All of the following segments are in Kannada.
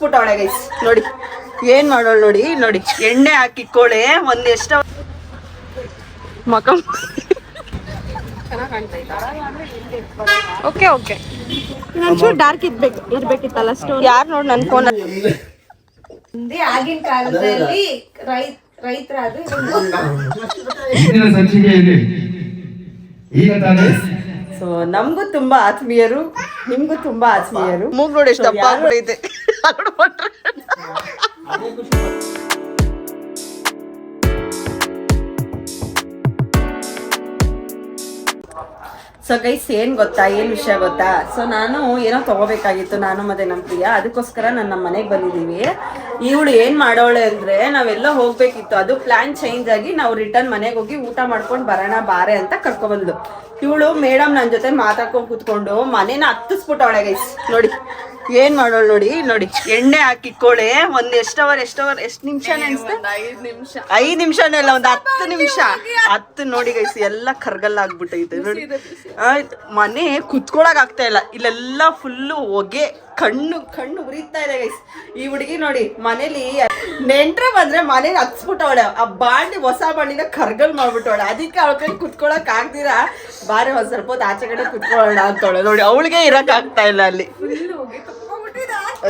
ಹತ್ತಿಸ್ಬಿಟ್ಟವಳೆ ಗೈಸ್. ನೋಡಿ ಏನ್ ಮಾಡೋಳು ನೋಡಿ. ನೋಡಿ ಎಣ್ಣೆ ಹಾಕಿಕ್ಕೋಳೆ ಒಂದ್ ಎಷ್ಟ ಮಕ ಓಕೆ ಓಕೆ ಒಂಚೂರು ಡಾರ್ಕ್ ಇರ್ಬೇಕಿತ್ತಲ್ಲ ಸ್ಟೋನ್. ಯಾರು ನೋಡಿ ನನ್ನ ಫೋನ್ ಆಗಿನ ಕಾಲದಲ್ಲಿ ರೈತರಾದ್ರೆ ಸೊ ನಮಗೂ ತುಂಬಾ ಆತ್ಮೀಯರು, ನಿಮ್ಗೂ ತುಂಬಾ ಆತ್ಮೀಯರು. ಮೂಗ್ ನೋಡಿ ಎಷ್ಟು ದಪ್ಪ ಆಗ್ಬಿಡೈತೆ. ಸೊ ಗೈಸ್ ಏನ್ ಗೊತ್ತಾ, ಏನ್ ವಿಷಯ ಗೊತ್ತಾ, ಸೊ ನಾನು ಏನೋ ತಗೋಬೇಕಾಗಿತ್ತು ನಾನು ಮತ್ತೆ ನಮ್ಮ ಪ್ರಿಯಾ, ಅದಕ್ಕೋಸ್ಕರ ನಾನು ನಮ್ಮ ಮನೆಗೆ ಬಂದಿದ್ದೀವಿ. ಇವಳು ಏನ್ ಮಾಡೋಳೆ ಅಂದ್ರೆ ನಾವೆಲ್ಲ ಹೋಗ್ಬೇಕಿತ್ತು, ಅದು ಪ್ಲಾನ್ ಚೇಂಜ್ ಆಗಿ ನಾವು ರಿಟರ್ನ್ ಮನೆಗೆ ಹೋಗಿ ಊಟ ಮಾಡ್ಕೊಂಡು ಬರೋಣ ಬಾರೆ ಅಂತ ಕರ್ಕೊಬಂದ್ಲು. ಇವಳು ಮೇಡಮ್ ನನ್ನ ಜೊತೆ ಮಾತಾಡ್ಕೊಂಡು ಕೂತ್ಕೊಂಡು ಮನೇನ ಹತ್ತಿಸ್ಬಿಟ್ಟವಳೆ ಗೈಸ್. ನೋಡಿ ಏನ್ ಮಾಡೋಳು ನೋಡಿ. ನೋಡಿ ಎಣ್ಣೆ ಹಾಕಿಕ್ಕೋಳೆ ಒಂದ್ ಎಷ್ಟು ನಿಮಿಷ ನೆನ್ಸ್ತೆ, 5 ನಿಮಿಷನೂ ಇಲ್ಲ, ಒಂದ್ 10 ನಿಮಿಷ. 10 ನೋಡಿ ಗೈಸ್ ಎಲ್ಲ ಕರ್ಗಲ್ಲ ಆಗ್ಬಿಟ್ಟೈತೆ ನೋಡಿ. ಮನೆ ಕುತ್ಕೊಳಕ್ ಆಗ್ತಾ ಇಲ್ಲ, ಇಲ್ಲೆಲ್ಲ ಫುಲ್ಲು ಹೊಗೆ, ಕಣ್ಣು ಉರಿತಾ ಇದೆ ಗೈಸ್. ಈ ಹುಡುಗಿ ನೋಡಿ ಮನೇಲಿ ನೆಂಟ್ರೆ ಬಂದ್ರೆ ಮನೇಲಿ ಹತ್ಸ್ಬಿಟ್ಟವಳೆ, ಆ ಬಾಂಡಿ ಹೊಸ ಬಾಂಡಿನ ಕರ್ಗಲ್ ಮಾಡ್ಬಿಟ್ಟವಳೆ. ಅದಕ್ಕೆ ಅವಳ ಕೈ ಕುತ್ಕೊಳಕ್ ಆಗ್ದಿರಾ ಬಾರಿ ಒಂದ್ ಸ್ವಲ್ಪ ಹೊತ್ತು ಆಚೆ ಕಡೆ ಕುತ್ಕೊಳ್ಳೋಣ ಅಂತವಳೆ. ನೋಡಿ ಅವಳಿಗೆ ಇರಕ್ ಆಗ್ತಾ ಇಲ್ಲ ಅಲ್ಲಿ.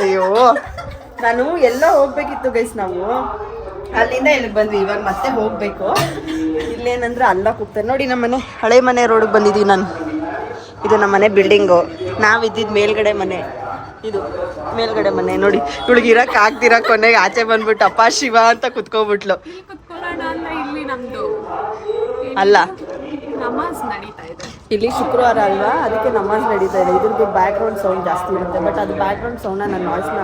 ಅಯ್ಯೋ ನಾನು ಎಲ್ಲ ಹೋಗ್ಬೇಕಿತ್ತು ಗೈಸ್, ನಾವು ಅಲ್ಲಿಂದ ಇಲ್ಲಿಗೆ ಬಂದ್ವಿ, ಇವಾಗ ಮತ್ತೆ ಹೋಗ್ಬೇಕು. ಇಲ್ಲೇನಂದ್ರೆ ಅಲ್ಲ ಕೂಗ್ತಾರೆ ನೋಡಿ. ನಮ್ಮ ಮನೆ ಹಳೆ ಮನೆ ರೋಡ್ಗೆ ಬಂದಿದ್ದೀವಿ ನಾನು. ಇದು ನಮ್ಮ ಮನೆ ಬಿಲ್ಡಿಂಗು, ನಾವಿದ್ದಿದ್ದು ಮೇಲ್ಗಡೆ ಮನೆ, ಇದು ಮೇಲ್ಗಡೆ ಮನೆ. ನೋಡಿ ಇವಳಿಗೆ ಇರಕ್ ಆಗ್ದಿರ ಕೊನೆಗೆ ಆಚೆ ಬಂದ್ಬಿಟ್ಟು ಅಪ್ಪ ಶಿವ ಅಂತ ಕುತ್ಕೋಬಿಟ್ಲು. ಅಲ್ಲ ಇಲ್ಲಿ ಶುಕ್ರವಾರ ಅಲ್ವಾ, ಅದಕ್ಕೆ ನಮಾಜ್ ನಡೀತಾ ಇದೆ. ಇದ್ರದ್ದು ಬ್ಯಾಕ್ ಗ್ರೌಂಡ್ ಸೌಂಡ್ ಜಾಸ್ತಿ ಇರುತ್ತೆ, ಬಟ್ ಅದು ಬ್ಯಾಕ್ ಗ್ರೌಂಡ್ ಸೌಂಡ್ನ ನಾನು ವಾಯ್ಸ್ನ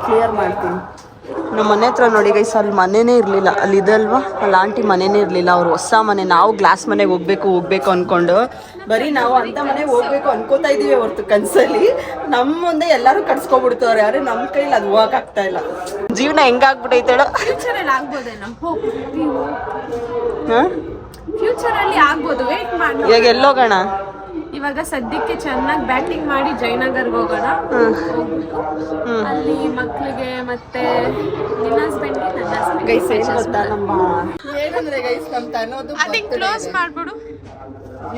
ಕ್ಲಿಯರ್ ಮಾಡ್ತೀನಿ. ನಮ್ಮ ಮನೆ ಹತ್ರ ನೋಡಿ ಗೈಸ್, ಅಲ್ಲಿ ಮನೆನೇ ಇರಲಿಲ್ಲ, ಅಲ್ಲಿ ಇದಲ್ವಾ ಅಲ್ಲಿ ಆಂಟಿ ಮನೆನೇ ಇರಲಿಲ್ಲ, ಅವ್ರು ಹೊಸ ಮನೆ. ನಾವು ಗ್ಲಾಸ್ ಮನೆಗೆ ಹೋಗ್ಬೇಕು ಅಂದ್ಕೊಂಡು ಬರೀ ನಾವು ಅಂತ ಮನೆಗೆ ಹೋಗ್ಬೇಕು ಅನ್ಕೋತಾ ಇದೀವಿ ಹೊರ್ತು ಕನ್ಸಲ್ಲಿ ನಮ್ಮ ಮುಂದೆ ಎಲ್ಲರೂ ಕಟ್ಸ್ಕೊಬಿಡ್ತವ್ರೆ. ಯಾರು ನಮ್ಮ ಕೈಲಿ ಅದು ಹೋಗಕ್ ಆಗ್ತಾ ಇಲ್ಲ. ಜೀವನ ಹೆಂಗಾಗ್ಬಿಟ್ಟೈತೇಳ. ಫ್ಯೂಚರ್ ಅಲ್ಲಿ ಆಗ್ಬೋದು, ವೇಟ್ ಮಾಡಿ. ಈಗ ಎಲ್ಲೋಗೋಣ? ಇವಾಗ ಸದ್ಯಕ್ಕೆ ಚೆನ್ನಾಗಿ ಬ್ಯಾಟಿಂಗ್ ಮಾಡಿ ಜಯನಗರ್ಗೆ ಹೋಗೋಣ. ಅಲ್ಲಿ ಮಕ್ಕಳಿಗೆ ಮತ್ತೆ ನನ್ನ ಹಸ್ಬೆಂಡ್ ಗೈಸ್ ಏನ್ ಗೊತ್ತಾ, ನಮ್ಮ ಏನಂದ್ರೆ ಗೈಸ್ ನಮ್ಮ ತನ್ನೋದು ಕ್ಲೋಸ್ ಮಾಡ್ಬಿಡು.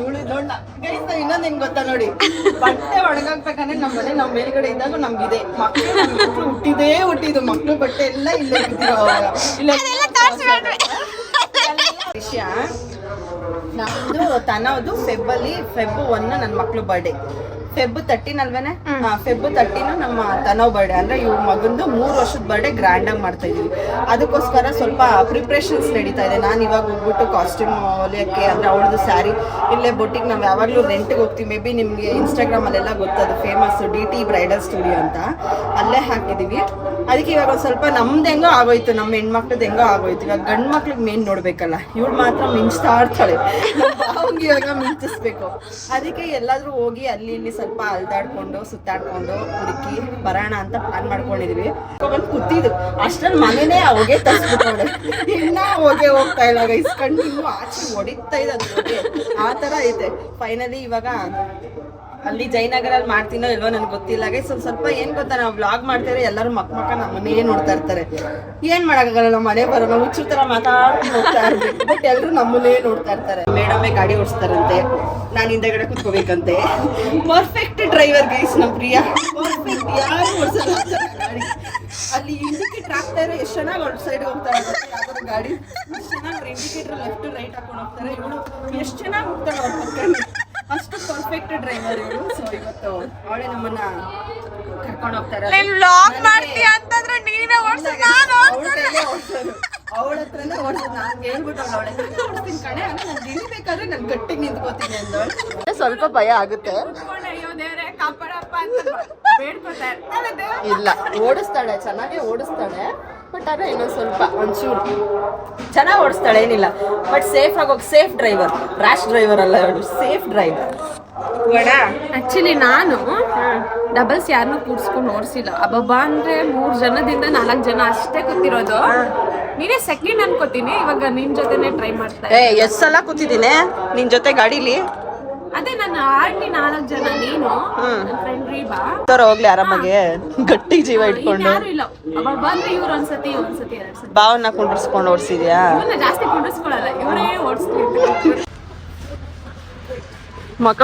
ಇವಳು ನೋಡ ಗೈಸ್, ಇನ್ನೊಂದು ಹೆಂಗ್ ಗೊತ್ತಾ ನೋಡಿ, ಬಟ್ಟೆ ಒಣಗಾಕ್ಬೇಕಂದ್ರೆ ನಮ್ಮ ಮನೆ ನಾವು ಮೇಲ್ಗಡೆ ಇದ್ದಾಗ ನಮ್ಗಿದೆ ಮಕ್ಕಳು ಹುಟ್ಟಿದ್ದು ಮಕ್ಕಳು ಬಟ್ಟೆ ಎಲ್ಲ ಇಲ್ಲೇ ಇಲ್ಲ. ವಿಷಯ ನಮ್ದು ತನ್ನೋದು ಫೆಬ್ 1 ನನ್ನ ಮಕ್ಳು ಬರ್ಡೇ, ಫೆಬ್ 13 ಅಲ್ವೇನೆ, ಫೆಬ್ 13 ನಮ್ಮ ತನವ್ ಬರ್ಡೇ. ಅಂದ್ರೆ ಇವ್ ಮಗಂದು 3 ವರ್ಷದ ಬರ್ಡೇ ಗ್ರ್ಯಾಂಡ್ ಆಗಿ ಮಾಡ್ತಾ ಇದೀವಿ. ಅದಕ್ಕೋಸ್ಕರ ಸ್ವಲ್ಪ ಪ್ರಿಪ್ರೇಷನ್ಸ್ ನಡೀತಾ ಇದೆ. ನಾನು ಇವಾಗ ಹೋಗ್ಬಿಟ್ಟು ಕಾಸ್ಟ್ಯೂಮ್ ಹೊಲಿಯೋಕ್ಕೆ, ಅಂದ್ರೆ ಅವಳದು ಸ್ಯಾರಿ ಇಲ್ಲೇ ಬೊಟ್ಟಿಗೆ ನಾವು ಯಾವಾಗಲೂ ರೆಂಟ್ಗೆ ಹೋಗ್ತೀವಿ. ಮೇ ಬಿ ನಿಮಗೆ ಇನ್ಸ್ಟಾಗ್ರಾಮಲ್ಲೆಲ್ಲ ಗೊತ್ತದು ಫೇಮಸ್ DT ಬ್ರೈಡಲ್ ಸ್ಟುಡಿಯೋ ಅಂತ, ಅಲ್ಲೇ ಹಾಕಿದ್ದೀವಿ. ಅದಕ್ಕೆ ಇವಾಗ ಒಂದು ಸ್ವಲ್ಪ ನಮ್ದು ಹೆಂಗೋ ಆಗೋಯ್ತು, ನಮ್ಮ ಹೆಣ್ಮಕ್ಳದ್ದು ಹೆಂಗೋ ಆಗೋಯ್ತು. ಇವಾಗ ಗಂಡು ಮಕ್ಳಿಗೆ ಮೇನ್ ನೋಡ್ಬೇಕಲ್ಲ, ಇವಳು ಮಾತ್ರ ಮಿಂಚ್ತಾ ಇರ್ತಾಳೆ, ಅವ್ನಿಗೆ ಇವಾಗ ಮಿಂಚಿಸ್ಬೇಕು. ಅದಕ್ಕೆ ಎಲ್ಲಾದ್ರೂ ಹೋಗಿ ಅಲ್ಲಿ ಇಲ್ಲಿ ಸ್ವಲ್ಪ ಅಲ್ದಾಡ್ಕೊಂಡು ಸುತ್ತಾಡ್ಕೊಂಡು ಹುಡುಕಿ ಬರೋಣ ಅಂತ ಪ್ಲಾನ್ ಮಾಡ್ಕೊಂಡಿದೀವಿ. ಬಂದು ಕೂತಿದ್ದು ಅಷ್ಟ್ರಲ್ಲಿ ಮನೇನೆ ಹೊಗೆ ತರಿಸ್ಬಿಟ್ಟವಳೆ, ಇನ್ನ ಹೊಗೆ ಹೋಗ್ತಾ ಇಲ್ಲ ಗೈಸ್, ಕಣ್ಣು ಇನ್ನೂ ಆಚೆ ಹೊಡಿತಾ ಇದೆ ಅದು ಹೊಗೆ, ಆ ಥರ ಐತೆ. ಫೈನಲಿ ಇವಾಗ ಅಲ್ಲಿ ಜಯನಗರಲ್ಲಿ ಮಾಡ್ತೀನೋ ಇಲ್ವೋ ನನಗೆ ಗೊತ್ತಿಲ್ಲ ಗೈಸ್. ಸ್ವಲ್ಪ ಏನ್ ಗೊತ್ತಾ, ನಾವು ವ್ಲಾಗ್ ಮಾಡ್ತಾರೆ ಎಲ್ಲರೂ ಮಕ್ಕ ನಮ್ಮನ್ನೇ ನೋಡ್ತಾ ಇರ್ತಾರೆ. ಏನ್ ಮಾಡಕ್ಕಾಗಲ್ಲ, ನಮ್ಮ ಮನೆ ಬರೋಣ ಹುಚ್ಚು ತರ ಮಾತಾಡ್ಕೊಂಡು ಹೋಗ್ತಾ ಇರ್ಬೇಕು, ಬಟ್ ಎಲ್ಲರೂ ನಮ್ಮನ್ನೇ ನೋಡ್ತಾ ಇರ್ತಾರೆ. ಮೇಡಮೇ ಗಾಡಿ ಓಡಿಸ್ತಾರಂತೆ, ನಾನು ಹಿಂದೆಗಡೆ ಕುತ್ಕೋಬೇಕಂತೆ. ಪರ್ಫೆಕ್ಟ್ ಡ್ರೈವರ್ ಗೈಸ್ ನಮ್ಮ ಪ್ರಿಯಾ, ಪರ್ಫೆಕ್ಟ್. ಯಾರು ಓಡಿಸಲ್ಲ ಗಾಡಿ. ಅಲ್ಲಿ ಇಂಡಿಕೇಟರ್ ಹಾಕ್ತಾರೆ, ಎಷ್ಟು ಚೆನ್ನಾಗಿ ಔಟ್ ಸೈಡ್ ಹೋಗ್ತಾರೆ ಯಾವ್ದಾದ್ರು ಗಾಡಿ, ಎಷ್ಟು ಚೆನ್ನಾಗಿ ಇಂಡಿಕೇಟರ್ ಲೆಫ್ಟ್ ರೈಟ್ ಹಾಕೊಂಡು ಹೋಗ್ತಾರೆ. ಇವಳು ಎಷ್ಟು ಚೆನ್ನಾಗಿ ಹೋಗ್ತಾಳೆ ಅವ್ರ ಪಕ್ಕ, ಅಷ್ಟು ಪರ್ಫೆಕ್ಟ್ ಡ್ರೈವರ್ ಇವರು. ಸೊ ಇವತ್ತು ಅವಳೇ ನಮ್ಮನ್ನ ಕರ್ಕೊಂಡು ಹೋಗ್ತಾರೆ. ಅವಳ ಹತ್ರನೇ ಓಡಿಸೋದು. ನಾನು ಹೇಳ್ಬಿಟ್ಟು ಅವಳೆ ಓಡಿಸ್ತೀನಿ ಕಣೆ, ನಾನು ನಿಲ್ಬೇಕಾದ್ರೆ ನಾನು ಗಟ್ಟಿಗೆ ನಿಂತ್ಕೋತೀನಿ ಅಂದವಳು. ಸ್ವಲ್ಪ ಭಯ ಆಗುತ್ತೆ. ಇಲ್ಲ ಓಡಿಸ್ತಾಳೆ, ಚೆನ್ನಾಗೇ ಓಡಿಸ್ತಾಳೆ, ಬಟ್ ಅದೇ ಇನ್ನೊಂದು ಸ್ವಲ್ಪ ಒಂಚೂರು ಚೆನ್ನಾಗಿ ಓಡಿಸ್ತಾಳೆ, ಏನಿಲ್ಲ. ಬಟ್ ಸೇಫ್ ಆಗೋಗಿ, ಸೇಫ್ ಡ್ರೈವರ್, ರ್ಯಾಶ್ ಡ್ರೈವರ್ ಅಲ್ಲ ಅವಳು, ಸೇಫ್ ಡ್ರೈವರ್. ಆಕ್ಚುಲಿ ನಾನು ಡಬಲ್ಸ್ ಯಾರನ್ನೂ ಕೂಡ್ಸ್ಕೊಂಡು ಓಡಿಸಿಲ್ಲ. ಅಬ್ಬಬ್ಬಾ ಅಂದ್ರೆ 3 ಜನದಿಂದ 4 ಜನ ಅಷ್ಟೇ ಕೂತಿರೋದು. ನೀನೇ ಸೆಕೆಂಡ್ ಅನ್ಕೋತೀನಿ. ಇವಾಗ ನಿನ್ ಜೊತೆನೆ ಟ್ರೈ ಮಾಡ್ತಾ. ಎಷ್ಟು ಸಲ ಕೂತಿದ್ದೀನಿ ನಿನ್ ಜೊತೆ ಗಾಡಿಲಿ. ಅದೇ ನಾನು ಆಂಟಿ 4 ಜನ, ನೀನು ನನ್ನ ಫ್ರೆಂಡ್ ರೀಬಾ, ಹೋಗ್ಲಿ ಆರಾಮಾಗಿ ಗಟ್ಟಿ ಜೀವ ಇಟ್ಕೊಂಡು. ಯಾರು ಇಲ್ಲ. ಬಂದ್ರೆ ಇವ್ರು ಒಂದ್ಸತಿ 2 ಸತಿ. ಬಾವನ್ನ ಕುಂಡ್ರಿಸ್ಕೊಂಡು ಓಡಿಸಿದ್ಯಾ? ಇವನ್ನ ಜಾಸ್ತಿ ಕುಂಡ್ರಿಸ್ಕೊಳಲ್ಲ, ಇವರೇ ಓಡಿಸ್ತೀವಿ. ಮಕ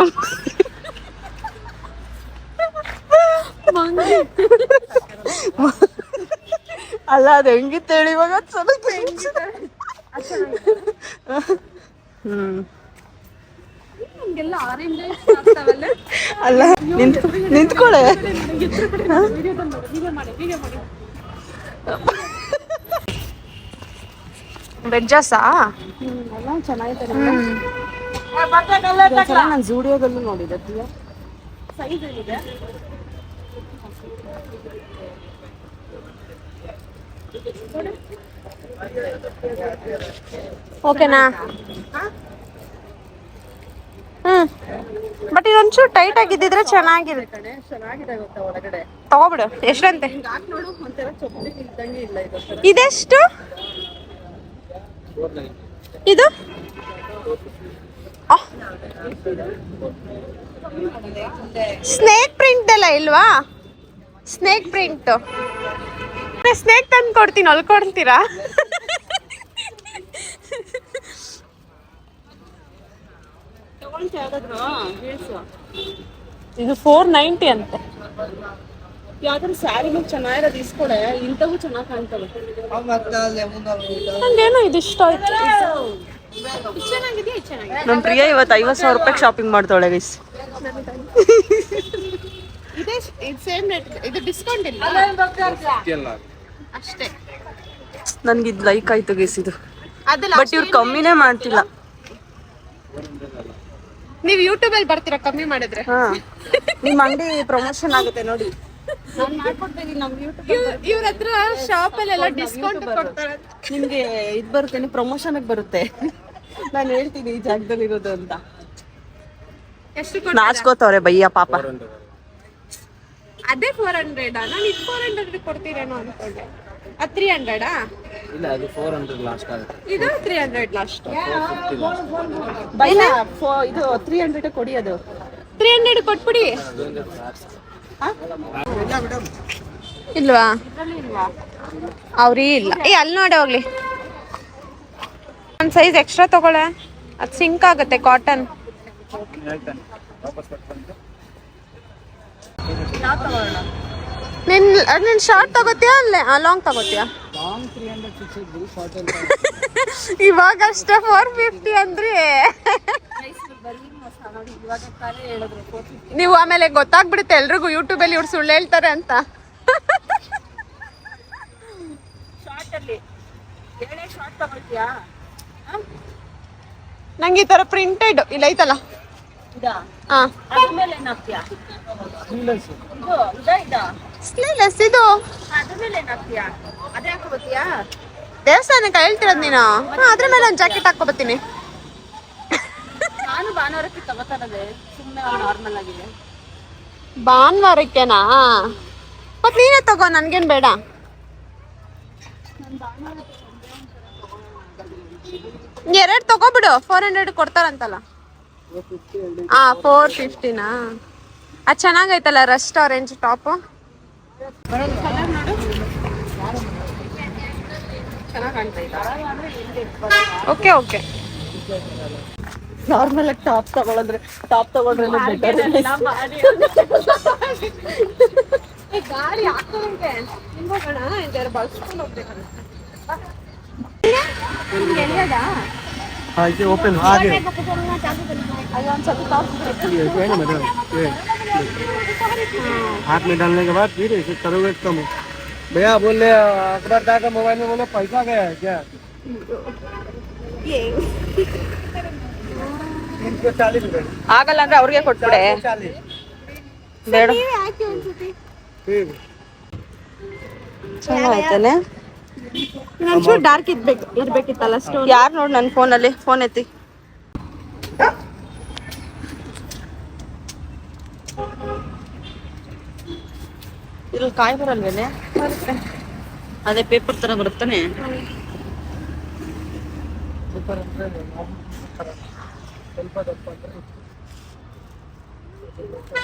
ಅಲ್ಲ ಅದು ಹೆಂಗಿತ್ತು ಹೇಳಿ ಇವಾಗ ನಮ್ಗೆಲ್ಲ ಆರೆಂಜ್ ಆಗ್ತಾವಲ್ಲ. ಅಲ್ಲ ನಿಂತ್ಕೊಳ್ಳೆ. ವೆಜ್ಜಾಸಾ ಎಲ್ಲ ಚೆನ್ನಾಗಿದೆ. ನಾನು ಜೂಡಿಯೋದಲ್ಲೂ ನೋಡಿದ್ದೆ. ಸೈಜ್ ಏನಿದೆ? ಓಕೆನಾ? ಬಟ್ ಇದೊಂಚೂರು ಟೈಟ್ ಆಗಿದ್ದಿದ್ರೆ ಚೆನ್ನಾಗಿರುತ್ತೆ. ಚೆನ್ನಾಗಿದೆ ಗೊತ್ತಾ ಒಳಗಡೆ. ತಗೋಬಿಡು. ಎಷ್ಟಂತೆ? ಹಾಕ್ ನೋಡು, ಒಂಥರ ಚಪ್ಪಲಿ ಇದ್ದಂಗೆ ಇಲ್ಲ ಇದು. ಇದೆಷ್ಟು? ಇದು ಸ್ನೇಕ್ ಪ್ರಿಂಟ್ ಎಲ್ಲ ಇಲ್ವಾ? ಸ್ನೇಕ್ ಪ್ರಿಂಟ್ ಸ್ನೇಕ್ ತಂದು ಕೊಡ್ತೀನಿ, ಹೊಲ್ಕೊಡ್ತೀರಾ? ಇದು 490 ಅಂತೆ. ಯಾವ್ದಾದ್ರು ಸ್ಯಾರಿ ಮೇಲೆ ಚೆನ್ನಾಗಿರೋದು ಇಸ್ಕೊಡೆ, ಇಂಥವು ಚೆನ್ನಾಗಿ ಕಾಣ್ತವೆ. ನಂಗೇನೋ ಇದು ಇಷ್ಟ ಆಯ್ತು. ಚೆನ್ನಾಗಿದೆಯಾ? ಚೆನ್ನಾಗಿದೆ. ನಮ್ ಪ್ರಿಯಾ ಇವತ್ತು 50,000 ರೂಪಾಯಿ ಶಾಪಿಂಗ್ ಮಾಡ್ತಾಳೆ ಗೈಸ್. ಇದೆ ಸೇಮ್ ರೇಟ್. ಇದು ಡಿಸ್ಕೌಂಟ್ ಇಲ್ಲ ಅಷ್ಟೇ. ನನ್ಗೆ ಇದು ಲೈಕ್ ಆಯ್ತು ಗೈಸ್ ಇದು. ಅದಲ್ಲ, ಬಟ್ ಇವ್ರು ಕಮ್ಮಿನೇ ಮಾಡ್ತಿಲ್ಲ. ನೀವು ಯೂಟ್ಯೂಬ್ ಅಲ್ಲಿ ಬರ್ತೀರಾ ಕಮ್ಮಿ ಮಾಡಿದ್ರೆ? ಹಾ, ನಿಮ್ ಅಂಗಡಿ ಪ್ರಮೋಷನ್ ಆಗುತ್ತೆ ನೋಡಿ. ನಾನು ಮಾಡ್ಕೊಡ್ತೀನಿ ನಮ್ ಯೂಟ್ಯೂಬ್. ಇವ್ರ ಹತ್ರ ಶಾಪ್ ಅಲ್ಲೆಲ್ಲ ಡಿಸ್ಕೌಂಟ್ ಕೊಡ್ತಾರೆ. ನಿಮ್ಗೆ ಇದು ಬರುತ್ತೆ, ಪ್ರಮೋಷನ್ ಬರುತ್ತೆ. ನಾನು ಹೇಳ್ತೀನಿ ಈ ಜಾಗದಲ್ಲಿ ಇರೋದು ಅಂತ. ಎಷ್ಟು ನಾಚ್ಕೋತವ್ರೆ ಬಯ್ಯ ಪಾಪ. ಅದೇ 400. ನಾನು ಇದು 400 ಕೊಡ್ತೀರೇನೋ ಅನ್ಕೊಂಡೆ. ಅದು 300? ಇಲ್ಲ, ಅದು 400 ಲಾಸ್ಟ್ ಆಗುತ್ತೆ. ಇದು 300 ಲಾಸ್ಟ್. ಬಯ್ಯ ಇದು 300 ಕೊಡಿ. ಅದು 300 ಕೊಟ್ಬಿಡಿ. ಇಲ್ವಾ? ಅವ್ರಿ ಇಲ್ಲ. ಅಲ್ಲಿ ನೋಡಿ ಹೋಗ್ಲಿ. ಒಂದು ಸೈಜ್ ಎಕ್ಸ್ಟ್ರಾ ತಗೊಳ್ಳೆ, ಅದು ಸಿಂಕ್ ಆಗುತ್ತೆ. ಕಾಟನ್ ನಿನ್ ಶಾರ್ಟ್ ತಗೋತೀಯಾ ಅಲ್ಲೇ ಲಾಂಗ್ ತಗೋತೀಯಾ? ಇವಾಗ ಅಷ್ಟೇ 450 ಅಂದ್ರಿ. ನೀವು ಆಮೇಲೆ ಗೊತ್ತಾಗ್ಬಿಡುತ್ತೆ ಎಲ್ರಿಗೂ ಯೂಟ್ಯೂಬಲ್ಲಿ ಇವ್ರು ಸುಳ್ಳು ಹೇಳ್ತಾರೆ ಅಂತ. ನಂಗೆ ಈ ತರ ಪ್ರಿಂಟೆಡ್ ಇಲ್ಲ ಐತಲ್ಲ. ಸ್ಲೀವ್ಲೆಸ್ ಇದು ದೇವಸ್ಥಾನಕ್ಕೆ ಹೇಳ್ತಿರೋದು ನೀನು. ಅದ್ರ ಮೇಲೆ ಒಂದು ಜಾಕೆಟ್ ಹಾಕೋಬತ್ತೀನಿ. ನಾನು ಭಾನುವಾರಕ್ಕೆ ತಗೋತಾರದೆ, ಸುಮ್ಮನೆ ನಾರ್ಮಲ್ ಆಗಿದೆ. ಭಾನುವಾರಕ್ಕೆನಾ? ಮತ್ ನೀನೇ ತಗೋ, ನನ್ಗೇನ್ ಬೇಡ. ಎರಡು ತಗೋಬಿಡು, 400 ಕೊಡ್ತಾರಂತಲ್ಲ. 450ನಾ? ಅದು ಚೆನ್ನಾಗೈತಲ್ಲ, rust orange top. Okay okay. Normal ಆಗಿ ಟಾಪ್ ತಗೊಳಂದ್ರೆ ಬೆಟರ್. ಗಾಡಿ ಹಾಕೋಂಗೆ ನಿಂಗೋಗೋಣ, ಇದರ ಬಳಸ್ಕೊಂಡು ಹೋಗ್ಬೇಕಲ್ಲ. हाँ इसे ओपन आ गए हाथ में डालने के बाद फिर इसे करोगे कम। भैया बोले अकबर दा का मोबाइल में बोले पैसा गया है क्या? 340 रुपए ಆಗಲ್ಲ ಅಂದ್ರೆ ಅವ್ರಿಗೆ ಕೊಟ್ಬಿಡೆ. 40 ಬೇಡ, ठीक ಚೆನ್ನಾಗೈತೇನೆ. ಇನ್ನೊಂಚೂರು ಡಾರ್ಕ್ ಇರ್ಬೇಕಿತ್ತಲ್ಲ ಸ್ಟೋನ್. ಯಾರು ನೋಡಿ ನನ್ನ ಫೋನಲ್ಲಿ ಫೋನ್ ಎತ್ತಿ. ಇದ್ರಲ್ಲಿ ಕಾಯಿ ಬರಲ್ವೇನೆ? ಅದೇ ಪೇಪರ್ ತರ ಬರುತ್ತಾನೆ. ಹೇಳಪ್ಪ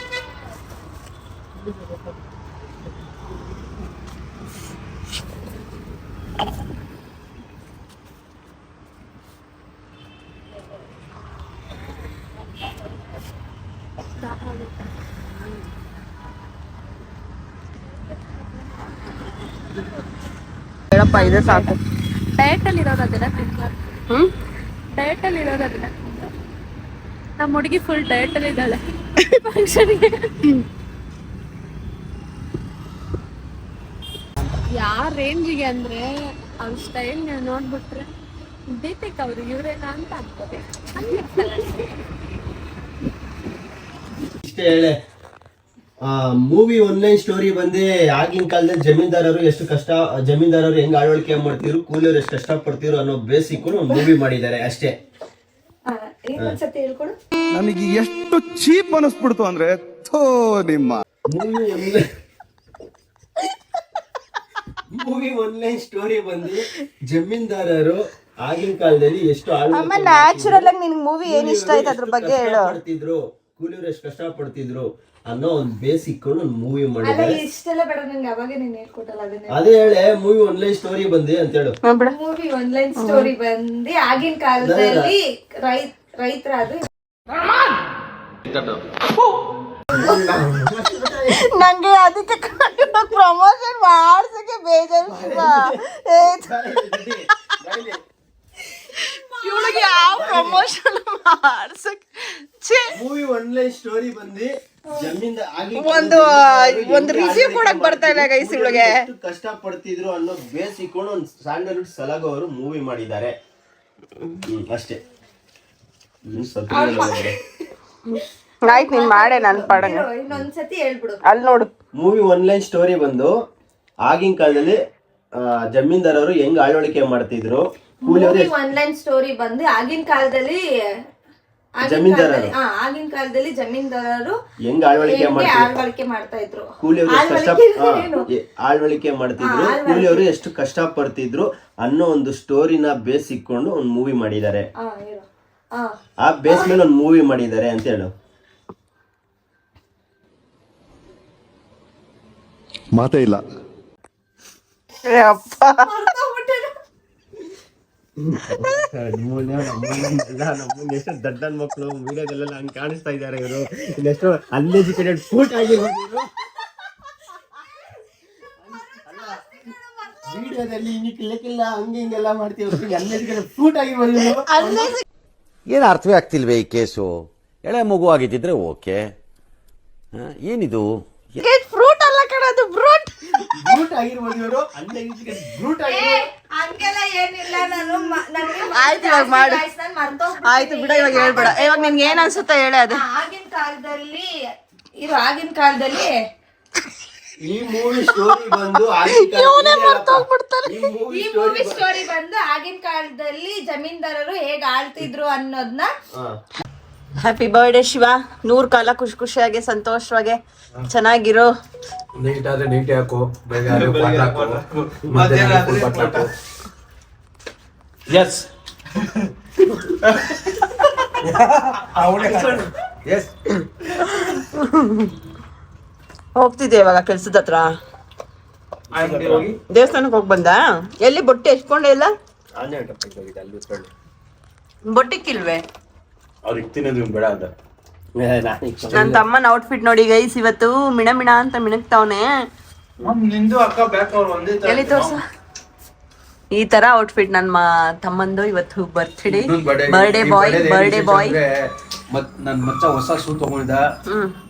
ಇದೆ ಸಾಕು. ಡಯಟ್ ಅಲ್ಲಿ ಇರೋದು ಅದನ್ನ ಡಯಟ್ ಅಲ್ಲಿ ಇರೋದು ಅದನ್ನ ನಮ್ಮ ಹುಡುಗಿ ಫುಲ್ ಡಯಟ್ ಅಲ್ಲಿ ಇದ್ದಾಳೆ ಫಂಕ್ಷನ್ಗೆ. ಯಾವ ರೇಂಜಿಗೆ ಅಂದ್ರೆ ಅವ್ರ ಸ್ಟೈಲ್ ನೀವು ನೋಡ್ಬಿಟ್ರೆ ದೀಪಿಕ್ ಅವ್ರು ಇವ್ರೇನ ಅಂತ ಅನ್ಕೋಬೇಕು. ಇಷ್ಟೇ ಹೇಳೆ. ಮೂವಿ ಆನ್ಲೈನ್ ಸ್ಟೋರಿ ಬಂದು ಆಗಿನ ಕಾಲದಲ್ಲಿ ಜಮೀನ್ದಾರರು ಎಷ್ಟು ಕಷ್ಟ, ಜಮೀನ್ದಾರರು ಹೆಂಗ್ ಆಳ್ವಳಿಕೆ ಮಾಡ್ತಿದ್ರು, ಕೂಲಿಯವರು ಎಷ್ಟು ಕಷ್ಟ ಪಡ್ತಿದ್ರು ಅನ್ನೋ ಬೇಸಿಕ್ ಒಂದು ಮೂವಿ ಮಾಡಿದ್ದಾರೆ ಅಷ್ಟೇ. ನನಗೆ ಎಷ್ಟು ಚೀಪ್ ಅನಿಸ್ಬಿಡ್ತು ಅಂದ್ರೆ ನಿಮ್ಮ ಮೂವಿ ಆನ್ಲೈನ್ ಸ್ಟೋರಿ ಬಂದು ಜಮೀನ್ದಾರರು ಆಗಿನ ಕಾಲದಲ್ಲಿ ಎಷ್ಟು ನ್ಯಾಚುರಲ್ ಆಗಿ ನಿನ್ಗೆ ಮೂವಿ ಏನ್ ಇಷ್ಟ ಆಯ್ತು ಅದ್ರ ಬಗ್ಗೆ ಹೇಳು. ಪಡ್ತಿದ್ರು, ಕೂಲಿಯವರು ಎಷ್ಟು ಕಷ್ಟ ಪಡ್ತಿದ್ರು ಅನ್ನೋ ಒಂದು ಬೇಸಿಕ್ ಒಂದು ಮೂವಿ ಮಾಡಿದ್ದಾರೆ. ಅದೇ ಹೇಳೆ ಮೂವಿ ಆನ್ಲೈನ್ ಸ್ಟೋರಿ ಬಂದಿ ಅಂತ ಹೇಳು. ಮೂವಿ ಆನ್ಲೈನ್ ಸ್ಟೋರಿ ಬಂದು ಆಗಿನ ಕಾಲದಲ್ಲಿ ರೈತರಾದ್ರು ನಂಗೆ ಅದಕ್ಕೆ ಪ್ರಮೋಷನ್ ಮಾಡ್ಸಕ್ಕೆ ಬೇಜಾರು ಶಿವ. ಇವಳಿಗೆ ಯಾವ ಪ್ರಮೋಷನ್ ಮಾಡ್ಸಕ್ಕೆ ಮೂವಿ ಆನ್ಲೈನ್ ಸ್ಟೋರಿ ಬಂದು ಒಂದು ರಿವ್ಯೂ ಕೊಡಕ್ ಬರ್ತಾ ಇಲ್ಲ ಗೈಸ್. ಇವಳಿಗೆ ಎಷ್ಟು ಕಷ್ಟ ಪಡ್ತಿದ್ರು ಅನ್ನೋ ಬೇಸಿಕ್ ಒಂದು ಸ್ಯಾಂಡಲ್ವುಡ್ ಸಲಾಗ ಅವರು ಮೂವಿ ಮಾಡಿದ್ದಾರೆ ಅಷ್ಟೇ. ಆಯ್ತು ನೀನ್ ಮಾಡೇ ನನ್ ಪಾಡಂಗ ಇನ್ನೊಂದ್ಸತಿ ಹೇಳ್ಬಿಡು. ಅಲ್ಲಿ ನೋಡು. ಮೂವಿ ಆನ್ಲೈನ್ ಸ್ಟೋರಿ ಬಂದು ಆಗಿನ ಕಾಲದಲ್ಲಿ ಜಮೀನ್ದಾರರು ಹೆಂಗ್ ಆಳ್ವಳಿಕೆ ಮಾಡ್ತಿದ್ರು, ಮೂವಿ ಆನ್ಲೈನ್ ಸ್ಟೋರಿ ಬಂದು ಆಗಿನ ಕಾಲದಲ್ಲಿ ಆಗಿನ ಕಾಲದಲ್ಲಿ ಜಮೀನ್ದಾರರು ಹೆಂಗ್ ಆಳ್ವಳಿಕೆ ಮಾಡ್ತಾ ಇದ್ರು, ಆಳ್ವಳಿಕೆ ಮಾಡ್ತಿದ್ರು, ಕೂಲಿಯವರು ಎಷ್ಟು ಕಷ್ಟ ಪಡ್ತಿದ್ರು ಅನ್ನೋ ಒಂದು ಸ್ಟೋರಿನ ಬೇಸ್ ಇಟ್ಕೊಂಡು ಒಂದು ಮೂವಿ ಮಾಡಿದ್ದಾರೆ. ಆ ಬೇಸ್ ಮೇಲೆ ಒಂದು ಮೂವಿ ಮಾಡಿದ್ದಾರೆ ಅಂತ ಹೇಳು. ಮಾತೇ ಇಲ್ಲ. ಎಷ್ಟು ದಡ್ಡ ಮಕ್ಕಳು ವಿಡಿಯೋದಲ್ಲೆಲ್ಲ ಹಂಗೆ ಕಾಣಿಸ್ತಾ ಇದ್ದಾರೆ. ಇವರು ಇನ್ನೆಷ್ಟು ಅನ್ಎಜುಕೇಟೆಡ್ ಫೂಟ್ ಆಗಿರ್ಬೋದು. ವಿಡಿಯೋದಲ್ಲಿ ಹಿಂಗೆ ಕಿಲ್ಲಕ್ಕಿಲ್ಲ ಹಂಗೆ ಹಿಂಗೆಲ್ಲ ಮಾಡ್ತೀವಿ. ಅನ್ಎಜುಕೇಟೆಡ್ ಫೂಟ್ ಆಗಿರ್ಬೋದು. ಏನು ಅರ್ಥವೇ ಆಗ್ತಿಲ್ವೇ ಈ ಕೇಸು? ಎಳೆ ಮಗು ಆಗಿದ್ದಿದ್ರೆ ಓಕೆ, ಏನಿದು? ಫ್ರೂಟ್ ಅಲ್ಲ ಕಣದು, ಬ್ರೂಟ್ ಬ್ರೂಟ್ ಆಗಿರ್ಬೋದು. ಇವರು ಅನ್ಎಜುಕೇಟೆಡ್ ಬ್ರೂಟ್ ಆಗಿರ್ಬೋದು. ಹಂಗೆಲ್ಲ ಏನಿಲ್ಲ. ಆಯ್ತು ಇವಾಗ ಮಾಡು. ಆಯ್ತು ಬಿಡ, ಇವಾಗ ಹೇಳ್ಬೇಡ. ಇವಾಗ ನಿನ್ಗೆ ಏನ್ ಅನ್ಸುತ್ತೆ ಹೇಳಿ. ಅದು ಆಗಿನ ಕಾಲದಲ್ಲಿ ಈ ಮೂವಿ ಸ್ಟೋರಿ ಬಂದು ಆಗಿನ ಕಾಲದಲ್ಲಿ ಜಮೀನ್ದಾರರು ಹೇಗ್ ಆಳ್ತಿದ್ರು ಅನ್ನೋದನ್ನ. Happy birthday Shiva. 100 ಕಾಲ ಖುಷಿ ಖುಷಿಯಾಗಿ ಸಂತೋಷವಾಗಿ ಚೆನ್ನಾಗಿರೋ. ನೀಟ್ ಆದ್ರೆ ನೀಟ್ ಹಾಕು, ಎಸ್ ಎಸ್. ಹೋಗ್ತಿದ್ದೆ ಇವಾಗ ಕೆಲ್ಸದ ಹತ್ರ. ದೇವಸ್ಥಾನಕ್ಕೆ ಹೋಗಿ ಬಂದ. ಎಲ್ಲಿ ಬೊಟ್ಟೆ ಎಷ್ಕೊಂಡೆ ಇಲ್ಲ? ಬೊಟ್ಟಿಕ್ಕಿಲ್ವೇ? ಅವ್ರಿಗೆ ತಿನ್ನೋದು ಬೇಡ ಅಂತ ನನ್ನ ತಮ್ಮನ ಔಟ್ಫಿಟ್ ನೋಡಿ ಗೈಸ್. ಇವತ್ತು ಮಿಣ ಮಿಣ ಅಂತ ಮಿಣಕ್ತಾವನೆ. ಎಲ್ಲಿ ತೋರ್ಸ. ಈ ತರ ಔಟ್ಫಿಟ್ ನನ್ನ ತಮ್ಮಂದು ಇವತ್ತು ಬರ್ತ್ಡೇ ಬಾಯ್. ಮತ್ ನನ್ ಮಚ್ಚ ಹೊಸ ಶೂ ತಗೊಂಡಿದ್ದ,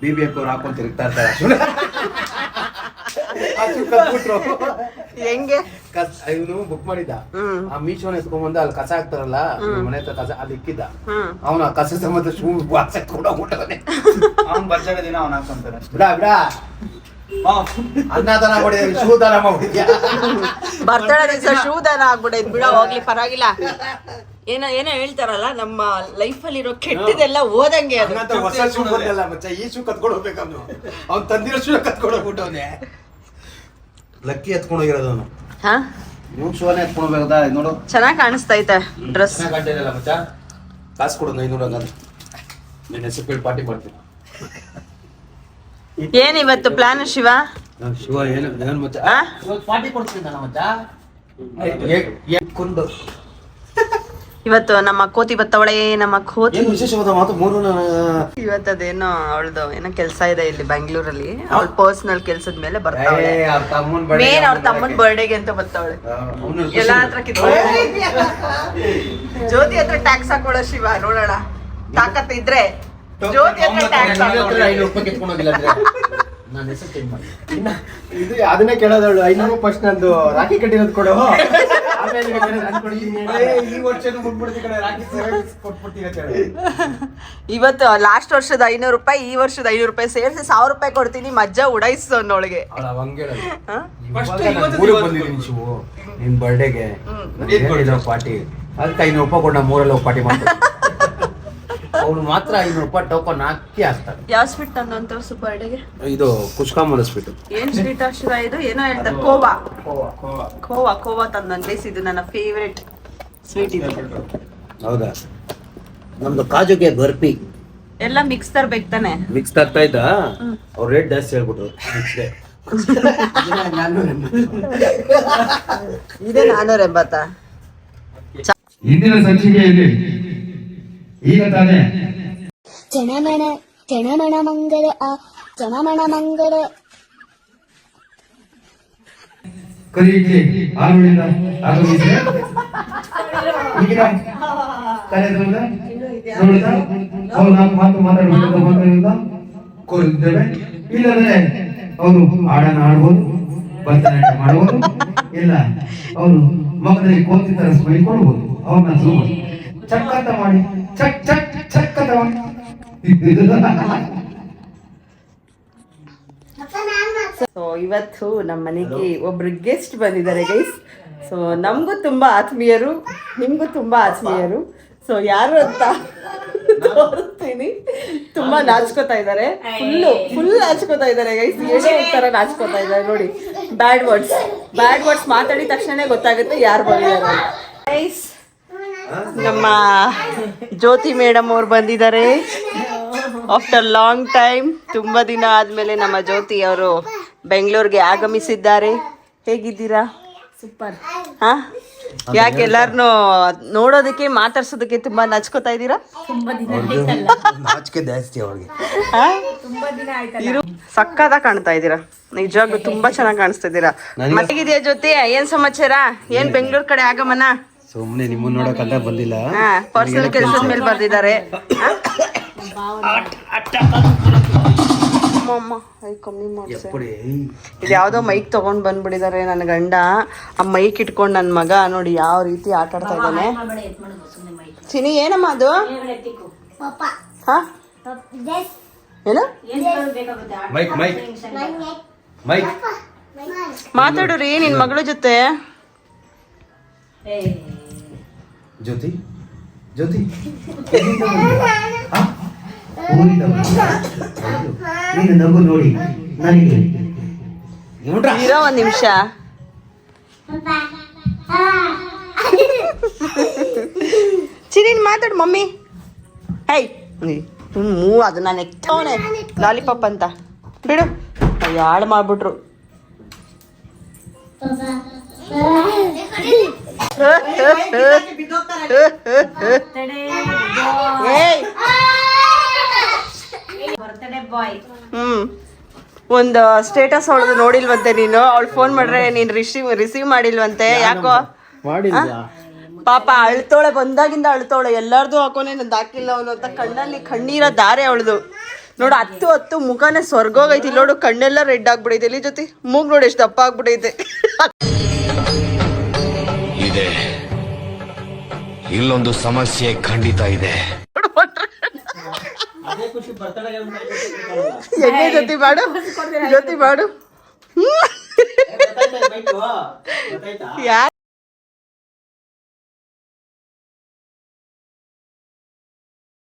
BBF ಅವ್ರು ಹಾಕೊಂಡ್ ತಿರುಗ್ತಾ ಇರ್ತಾರೆ. ಹೆಂಗೆ ಇವನು ಬುಕ್ ಮಾಡಿದ್ದ, ಆ ಮೀಶೋನ ಎತ್ಕೊಂಡ್ಬಂದ ಅಲ್ಲಿ ಕಸ ಹಾಕ್ತಾರಲ್ಲ ಮನೆ ಹತ್ರ ಕಸ, ಅಲ್ಲಿ ಇಕ್ಕಿದ್ದ. ಅವನು ಆ ಕಸ ಮತ್ತೆ ಶೂ ವಾಟ್ಸಕ್ ಕೂಡ ಹೊಟ್ಟವನೆ. ಅವ್ನ್ ಬರ್ಜಾಗ ದಿನ ಅವ್ನು ಹಾಕೊಂತಾನೆ. ಬಿಡ ಅನ್ನ ದಾನ ಮಾಡಿದ್ವಿ, ಶೂ ದಾನ ಮಾಡ್ಬಿಟ್ಟಿದ್ಯಾ. ಬರ್ತಡೇ ದಿವಸ ಶೂ ದಾನ ಆಗ್ಬಿಡೈತ್ ಬಿಡ. ಹೋಗ್ಲಿ ಪರವಾಗಿಲ್ಲ. ಏನೋ ಹೇಳ್ತಾರಲ್ಲ, ನಮ್ಮ ಲೈಫ್ ಅಲ್ಲಿ ಇರೋ ಕೆಟ್ಟದೆಲ್ಲ ಓದಂಗೆ. ಅದು ಹೊಸ ಶೂ ಬಂದಲ್ಲ ಮಚ್ಚ, ಈ ಶೂ ಕತ್ಕೊಂಡು ಹೋಗ್ಬೇಕು. ಅವ್ನು ತಂದಿರೋ ಶೂ ಕತ್ಕೊಂಡು ಹೋಗ್ಬಿಟ್ಟವನೆ. ಲಕ್ಕಿ ಎತ್ಕೊಂಡು ಹೋಗಿರೋದು ಅವನು. ನೀವು ಶೂನೇ ಎತ್ಕೊಂಡು ಹೋಗ್ಬೇಕಾ? ನೋಡು ಚೆನ್ನಾಗಿ ಕಾಣಿಸ್ತೈತೆ ಡ್ರೆಸ್. ಗಂಟೆ ಮಚ್ಚ ಕಾಸು ಕೊಡೋದು 500 ಹಂಗಂದ್ರೆ. ನಿನ್ನ ಹೆಸರು ಪಾರ್ಟಿ ಮಾಡ್ತೀನಿ. ಏನ್ ಇವತ್ತು ಪ್ಲಾನ್ ಶಿವ? ಶಿವ ಏನು ಮಚ್ಚ ಆ? ಪಾರ್ಟಿ ಕೊಡ್ತೀನಿ ನಾನು ಮಚ್ಚ. ಕೊಂಡು ಇವತ್ತು ನಮ್ಮ ಕೋತಿ ಬತ್ತವಳೆ, ನಮ್ಮ ಕೋತಿ. ಏನು ವಿಶೇಷವಾದ ಮಾತು ಮೂರು ಇವತ್ತದೇನೋ ಅವಳದು ಏನೋ ಕೆಲಸ ಇದೆ ಇಲ್ಲಿ ಬೆಂಗಳೂರಲ್ಲಿ. ಅವಳ ಪರ್ಸನಲ್ ಕೆಲ್ಸದ ಮೇಲೆ ಬರ್ತಾವಳೆ. ಮೇನ್ ಅವ್ರ ತಮ್ಮನ್ ಬರ್ಡೇಗೆ ಅಂತ ಬರ್ತಾವಳೆ. ಎಲ್ಲ ಹತ್ರ ಜ್ಯೋತಿ ಹತ್ರ ಟ್ಯಾಕ್ಸ್ ಹಾಕೊಳ್ಳೋ ಶಿವ, ನೋಡೋಣ ತಾಕತ್ ಇದ್ರೆ ಜ್ಯೋತಿ ಹತ್ರ ಟ್ಯಾಕ್ಸ್ ಹಾಕೊಳ್ಳೋ. ನಾನು ಹೆಸರು ಚೇಂಜ್ ಮಾಡಿ ಇದು ಅದನ್ನೇ ಕೇಳೋದವಳು. 500 ಫಸ್ಟ್ ನಂದು ರಾಖಿ ಕಟ್ಟಿರೋದು ಕೊಡು, ಆಮೇಲೆ ಈ ವರ್ಷ ಮುಟ್ಬಿಡ್ತಿ ಕಡೆ ರಾಖಿ ಕೊಟ್ಬಿಡ್ತೀನಿ. ಇವತ್ತು ಲಾಸ್ಟ್ ವರ್ಷದ 500 ರೂಪಾಯಿ, ಈ ವರ್ಷದ 500 ರೂಪಾಯಿ ಸೇರಿಸಿ 1000 ರೂಪಾಯಿ ಕೊಡ್ತೀನಿ. ಮಜ್ಜಾ ಉಡಾಯಿಸು ಅನ್ನೋಳಿಗೆ. ಬಂದಿದ್ದೀನಿ ಶಿವು ನಿನ್ ಬರ್ಡೇಗೆ ಪಾರ್ಟಿ, ಅದಕ್ಕೆ 500 ರೂಪಾಯಿ ಕೊಡ, ಮೂರಲ್ಲಿ ಹೋಗಿ ಪಾರ್ಟಿ ಮಾಡ್ತಾರೆ. ಅವ್ನು ಮಾತ್ರ 500 ರೂಪಾಯಿ ಟೋಕನ್ ಹಾಕಿ ಹಾಕ್ತಾರೆ. ಯಾವ ಸ್ವೀಟ್ ತಂದು ಅಂತ ಬರ್ಡೇಗೆ? ಇದು ಕುಷ್ಕಾಮಲ ಸ್ವೀಟ್. ಏನ್ ಸ್ವೀಟ್ ಅಷ್ಟದ ಇದು? ಏನೋ ಹೇಳ್ತಾರೆ ಕೋವಾ. ಕೋವಾ ಕೋವಾ ತಂದಂತೆ. ಇದು ನನ್ನ ಫೇವ್ರೆಟ್ ಸ್ವೀಟ್ ಇದು. ಹೌದಾ? ನಮ್ದು ಕಾಜುಗೆ ಬರ್ಫಿ ಎಲ್ಲ ಮಿಕ್ಸ್ ತರ್ಬೇಕು ತಾನೆ? ಮಿಕ್ಸ್ ತರ್ತಾ ಇದ್ದ, ಅವ್ರ ರೇಟ್ ಜಾಸ್ತಿ ಹೇಳ್ಬಿಟ್ರು. ಇದೇ 480. ಇಂದಿನ ಸಂಚಿಕೆಯಲ್ಲಿ ಈಗ ತಾನೇ ಜನಮಣ ಮಂಗಳ ಜನಮಣ ಮಂಗಳ ಕಲಿಕೆ ಆರುಳಿಂದ ಆಗಮಿಸಿದೆ. ಈಗಿನ ಕಾರ್ಯಕ್ರಮದ ನೋಡುತ್ತಾ ಅವರು ನಾವು ಮಾತಾಡಬೇಕೆಂದು ಕೋರುತ್ತಿದ್ದೇವೆ. ಇಲ್ಲದ್ರೆ ಅವರು ಹಾಡನ್ನು ಆಡ್ಬೋದು, ಭರತನಾಟ್ಯ ಮಾಡಬಹುದು, ಇಲ್ಲ ಅವರು ಮಗದಲ್ಲಿ ಕೋತಿ ತರ ಸ್ಮೈಲ್ ಕೊಡ್ಬೋದು. ಅವ್ರನ್ನ ಸುಮ್ಮನೆ ಚಕ್ಕಂತ ಮಾಡಿ ಚಕ್ ಚಕ್ ಚಕ್ಕಂತ ಮಾಡಿ. ಸೊ ಇವತ್ತು ನಮ್ಮ ಮನೆಗೆ ಒಬ್ರು ಗೆಸ್ಟ್ ಬಂದಿದ್ದಾರೆ ಗೈಸ್. ಸೊ ನಮಗೂ ತುಂಬಾ ಆತ್ಮೀಯರು, ನಿಮ್ಗೂ ತುಂಬಾ ಆತ್ಮೀಯರು. ಸೊ ಯಾರು ಅಂತ ತೋರಿಸ್ತೀನಿ. ತುಂಬಾ ನಾಚ್ಕೋತಾ ಇದ್ದಾರೆ, ಫುಲ್ ನಾಚ್ಕೋತಾ ಇದ್ದಾರೆ ಗೈಸ್. ಏನೋ ತರ ನಾಚ್ಕೋತಾ ಇದ್ದಾರೆ ನೋಡಿ. ಬ್ಯಾಡ್ ವರ್ಡ್ಸ್ ಮಾತಾಡಿದ ತಕ್ಷಣ ಗೊತ್ತಾಗುತ್ತೆ ಯಾರು ಬಂದಿದ್ದಾರೆ ಗೈಸ್. ನಮ್ಮ ಜ್ಯೋತಿ ಮೇಡಮ್ ಅವ್ರು ಬಂದಿದ್ದಾರೆ ಆಫ್ಟರ್ ಲಾಂಗ್ ಟೈಮ್. ತುಂಬಾ ದಿನ ಆದ್ಮೇಲೆ ನಮ್ಮ ಜ್ಯೋತಿ ಅವರು ಬೆಂಗಳೂರಿಗೆ ಆಗಮಿಸಿದ್ದಾರೆ. ಹೇಗಿದ್ದೀರಾ? ಸೂಪರ್. ಹಾ, ಯಾಕೆ ಎಲ್ಲಾರನು ನೋಡೋದಕ್ಕೆ ಮಾತಾಡ್ಸೋದಕ್ಕೆ ತುಂಬಾ ನಚ್ಕೋತಾ ಇದ್ದೀರಾ? ತುಂಬಾ ದಿನ ಆಯ್ತಲ್ಲ. ನಾಚಿಕೆ ಜಾಸ್ತಿ ಅವ್ರಿಗೆ. ತುಂಬಾ ದಿನ ಆಯ್ತಲ್ಲ. ಇರು ಸಕ್ಕತ್ತಾಗಿ ಕಾಣ್ತಾ ಇದ್ದೀರಾ, ನಿಜವಾಗ್ಲೂ ತುಂಬಾ ಚೆನ್ನಾಗಿ ಕಾಣಿಸ್ತಾ ಇದ್ದೀರಾ. ಮತ್ತೆಗಿದೆಯಾ ಜ್ಯೋತಿ? ಏನ್ ಸಮಾಚಾರ? ಏನ್ ಬೆಂಗಳೂರು ಕಡೆ ಆಗಮನ? ಸುಮ್ಮನೆ ನಿಮ್ಮನ್ನ ನೋಡಕ್ಕಂತ ಬಂದಿಲ್ಲ, ಪರ್ಸನಲ್ ಕೆಲಸದ ಮೇಲೆ ಬರ್ದಿದ್ದಾರೆ. ಕಮ್ಮಿ ಮಾಡ್ಸಿ. ಇದು ಯಾವ್ದೋ ಮೈಕ್ ತಗೊಂಡ್ ಬಂದ್ಬಿಟ್ಟಿದ್ದಾರೆ ನನ್ನ ಗಂಡ. ಆ ಮೈಕ್ ಇಟ್ಕೊಂಡು ನನ್ನ ಮಗ ನೋಡಿ ಯಾವ ರೀತಿ ಆಟ ಆಡ್ತಾ ಇದ್ದಾನೆ. ಚಿನಿ ಏನಮ್ಮ ಅದು? ಹಾ ಏನು? ಮೈಕ್ ಮೈಕ್ ಮೈಕ್ ಮಾತಾಡ್ರಿ ನಿನ್ ಮಗಳ ಜೊತೆ. ಜ್ಯೋತಿ ಜ್ಯೋತಿ ನೀನು ನಗು ನೋಡಿ ನನಗೆ ಇರೋ ಒಂದ್ ನಿಮಿಷ. ಚಿನಿನ್ ಮಾತಾಡು ಮಮ್ಮಿ. ಹೈ ಅದು ನಾನು ಎಕ್ತವನೆ ಲಾಲಿಪಾಪ್ ಅಂತ ಬಿಡು. ಹಾಳು ಮಾಡ್ಬಿಟ್ರು. ಒಂದು ಸ್ಟೇಟಸ್ ಅವಳದು ನೋಡಿಲ್ವಂತೆ ನೀನು. ಅವಳು ಫೋನ್ ಮಾಡ್ರೆ ನೀನ್ ರಿಸೀವ್ ಮಾಡಿಲ್ವಂತೆ. ಯಾಕೋ? ಪಾಪ ಅಳ್ತೋಳೆ, ಬಂದಾಗಿಂದ ಅಳ್ತೋಳೆ. ಎಲ್ಲಾರ್ದು ಹಾಕೋನೆ ನಂದು ಹಾಕಿಲ್ಲ ಅವನು ಅಂತ ಕಣ್ಣಲ್ಲಿ ಕಣ್ಣೀರ ದಾರೆ ಅವಳದು. ನೋಡು, ಹತ್ತು ಮುಖನೇ ಸ್ವರ್ಗೋಗೈತಿ ನೋಡು. ಕಣ್ಣೆಲ್ಲ ರೆಡ್ ಆಗ್ಬಿಡೈತೆ. ಇಲ್ಲಿ ಜೊತೆ ಮೂಗ್ ನೋಡಿ ಎಷ್ಟು ದಪ್ಪ ಆಗ್ಬಿಡೈತೆ. ಇದೆ, ಇಲ್ಲೊಂದು ಸಮಸ್ಯೆ ಖಂಡಿತ ಇದೆ. ಎಣ್ಣೆ ಜೊತೆ ಮಾಡು, ಜೊತೆ ಮಾಡು. ಯಾರು